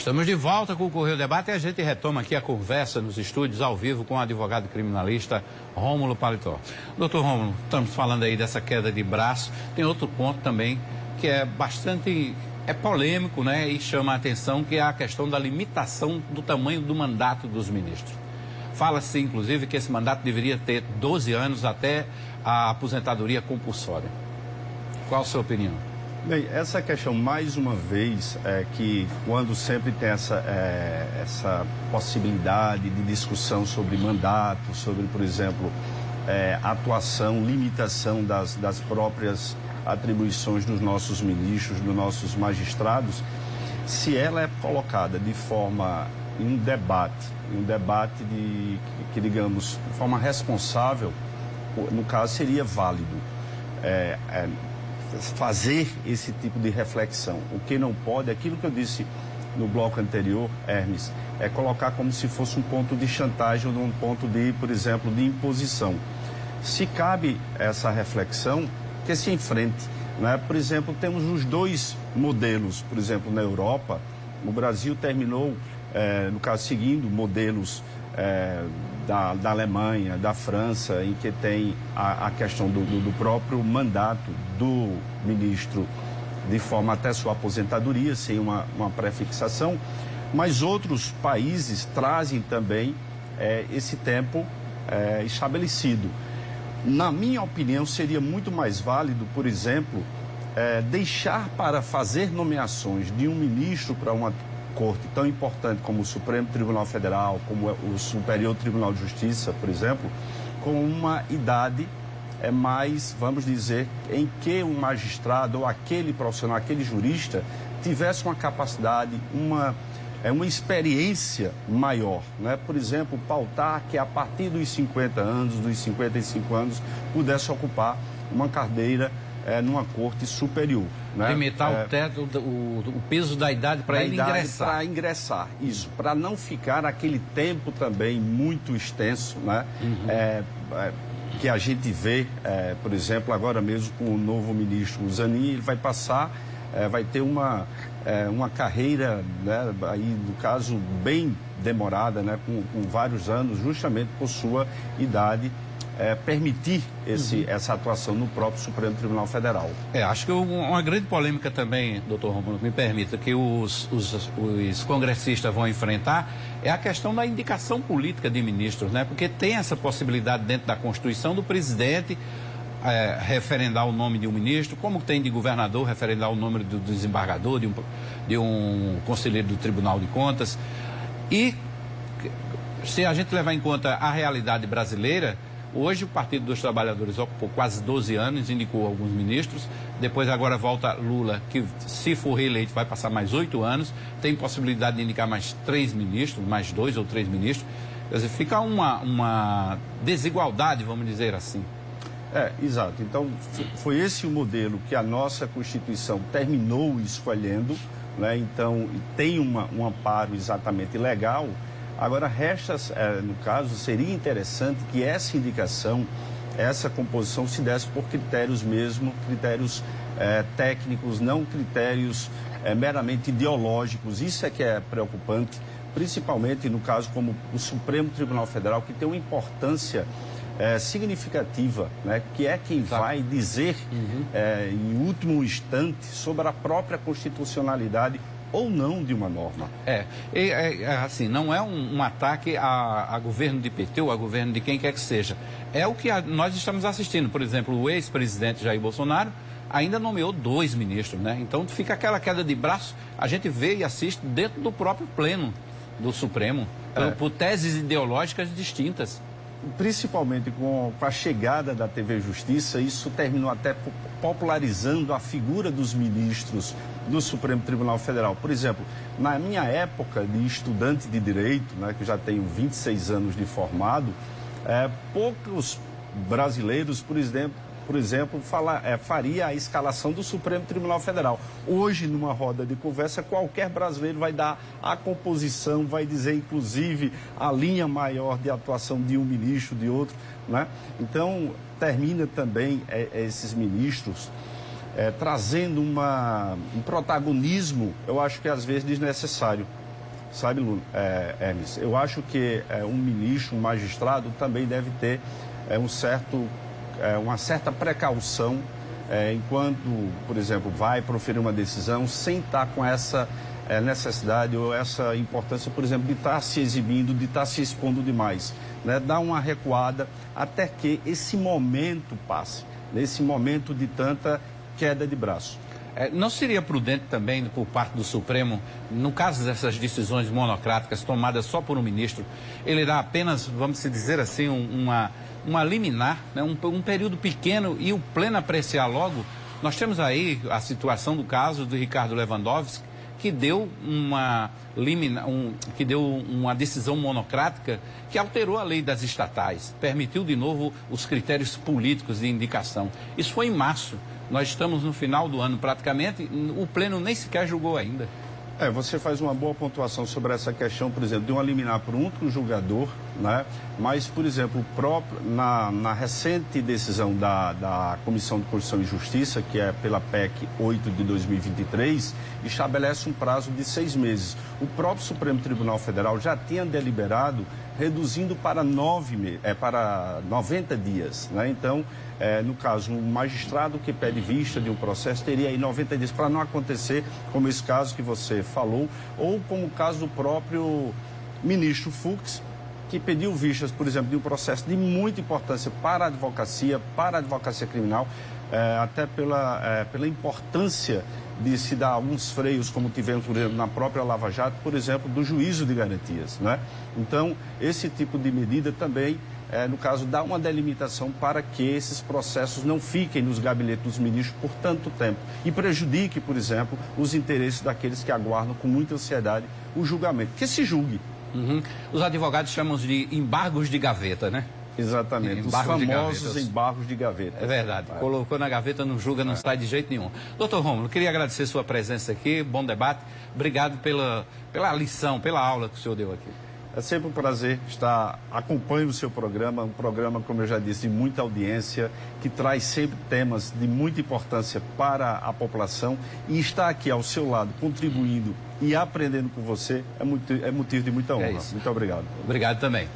Estamos de volta com o Correio Debate e a gente retoma aqui a conversa nos estúdios ao vivo com o advogado criminalista Rômulo Paletó. Doutor Rômulo, estamos falando aí dessa queda de braço. Tem outro ponto também que é bastante polêmico, né? E chama a atenção, que é a questão da limitação do tamanho do mandato dos ministros. Fala-se, inclusive, que esse mandato deveria ter 12 anos até a aposentadoria compulsória. Qual a sua opinião? Bem, essa questão, mais uma vez, é que quando sempre tem essa possibilidade de discussão sobre mandato, sobre, por exemplo, atuação, limitação das próprias atribuições dos nossos ministros, dos nossos magistrados, se ela é colocada de forma em um debate que digamos, de forma responsável, no caso seria válido. Fazer esse tipo de reflexão. O que não pode, aquilo que eu disse no bloco anterior, Hermes, é colocar como se fosse um ponto de chantagem ou um ponto de, por exemplo, de imposição. Se cabe essa reflexão, que se enfrente, né? Por exemplo, temos os dois modelos, por exemplo, na Europa, o Brasil terminou, no caso, seguindo modelos da Alemanha, da França, em que tem a questão do próprio mandato do ministro de forma até sua aposentadoria, sem uma pré-fixação, mas outros países trazem também esse tempo estabelecido. Na minha opinião, seria muito mais válido, por exemplo, deixar para fazer nomeações de um ministro para uma corte tão importante como o Supremo Tribunal Federal, como o Superior Tribunal de Justiça, por exemplo, com uma idade mais, vamos dizer, em que um magistrado ou aquele profissional, aquele jurista, tivesse uma capacidade, uma experiência maior, né? Por exemplo, pautar que a partir dos 50 anos, dos 55 anos, pudesse ocupar uma cadeira numa corte superior. Né? Limitar o teto, o peso da idade para ele ingressar. Para ingressar, isso. Para não ficar aquele tempo também muito extenso, né? Que a gente vê, por exemplo, agora mesmo com o novo ministro Zanin, ele vai passar, vai ter uma carreira, né, aí, no caso, bem demorada, né, com vários anos, justamente por sua idade, permitir essa atuação no próprio Supremo Tribunal Federal. Acho que uma grande polêmica também, doutor Rômulo, me permita, que os congressistas vão enfrentar é a questão da indicação política de ministros, né? Porque tem essa possibilidade dentro da Constituição do presidente referendar o nome de um ministro, como tem de governador referendar o nome do desembargador, de um conselheiro do Tribunal de Contas. E se a gente levar em conta a realidade brasileira, hoje o Partido dos Trabalhadores ocupou quase 12 anos, indicou alguns ministros, depois agora volta Lula, que se for reeleito vai passar mais 8 anos, tem possibilidade de indicar mais 3 ministros, mais 2 ou 3 ministros, quer dizer, fica uma desigualdade, vamos dizer assim. Exato. Então, foi esse o modelo que a nossa Constituição terminou escolhendo, né? Então, tem um amparo exatamente legal. Agora, resta, no caso, seria interessante que essa indicação, essa composição se desse por critérios mesmo, critérios técnicos, não critérios meramente ideológicos. Isso é que é preocupante, principalmente no caso como o Supremo Tribunal Federal, que tem uma importância significativa, né, que é quem vai dizer, em último instante, sobre a própria constitucionalidade ou não de uma norma. Assim, não é um ataque a governo de PT ou a governo de quem quer que seja. É o que nós estamos assistindo. Por exemplo, o ex-presidente Jair Bolsonaro ainda nomeou 2 ministros, né? Então fica aquela queda de braço, a gente vê e assiste dentro do próprio pleno do Supremo, por teses ideológicas distintas. Principalmente com a chegada da TV Justiça, isso terminou até popularizando a figura dos ministros do Supremo Tribunal Federal. Por exemplo, na minha época de estudante de Direito, né, que eu já tenho 26 anos de formado, poucos brasileiros, por exemplo, faria a escalação do Supremo Tribunal Federal. Hoje, numa roda de conversa, qualquer brasileiro vai dar a composição, vai dizer, inclusive, a linha maior de atuação de um ministro, de outro, né? Então, termina também esses ministros trazendo um protagonismo, eu acho que às vezes desnecessário. sabe, Hermes, eu acho que um ministro, um magistrado também deve ter uma certa precaução enquanto, por exemplo, vai proferir uma decisão sem estar com essa necessidade ou essa importância, por exemplo, de estar se exibindo, de estar se expondo demais, né? Dar uma recuada até que esse momento passe, nesse momento de tanta queda de braço. Não seria prudente também, por parte do Supremo, no caso dessas decisões monocráticas tomadas só por um ministro, ele dá apenas, vamos dizer assim, uma liminar, né? um período pequeno e o pleno apreciar logo? Nós temos aí a situação do caso do Ricardo Lewandowski, que deu uma decisão monocrática que alterou a lei das estatais, permitiu de novo os critérios políticos de indicação. Isso foi em março. Nós estamos no final do ano praticamente, o Pleno nem sequer julgou ainda. Você faz uma boa pontuação sobre essa questão, por exemplo, de uma liminar por um único julgador, né? Mas, por exemplo, na recente decisão da Comissão de Constituição e Justiça, que é pela PEC 8 de 2023, estabelece um prazo de 6 meses. O próprio Supremo Tribunal Federal já tinha deliberado reduzindo para 90 dias, né? Então, no caso, um magistrado que pede vista de um processo teria aí 90 dias para não acontecer como esse caso que você falou, ou como o caso do próprio ministro Fux, que pediu vistas, por exemplo, de um processo de muita importância para a advocacia criminal, até pela importância de se dar alguns freios, como tivemos, por exemplo, na própria Lava Jato, por exemplo, do juízo de garantias, né? Então, esse tipo de medida também, no caso, dá uma delimitação para que esses processos não fiquem nos gabinetes dos ministros por tanto tempo e prejudique, por exemplo, os interesses daqueles que aguardam com muita ansiedade o julgamento. Que se julgue. Uhum. Os advogados chamam de embargos de gaveta, né? Exatamente, os famosos embargos de gaveta. É verdade, colocou na gaveta, não julga, não sai de jeito nenhum. Doutor Rômulo, queria agradecer sua presença aqui, bom debate, obrigado pela lição, pela aula que o senhor deu aqui. É sempre um prazer acompanho o seu programa, um programa, como eu já disse, de muita audiência, que traz sempre temas de muita importância para a população, e estar aqui ao seu lado, contribuindo e aprendendo com você, é motivo de muita honra. Muito obrigado. Obrigado também.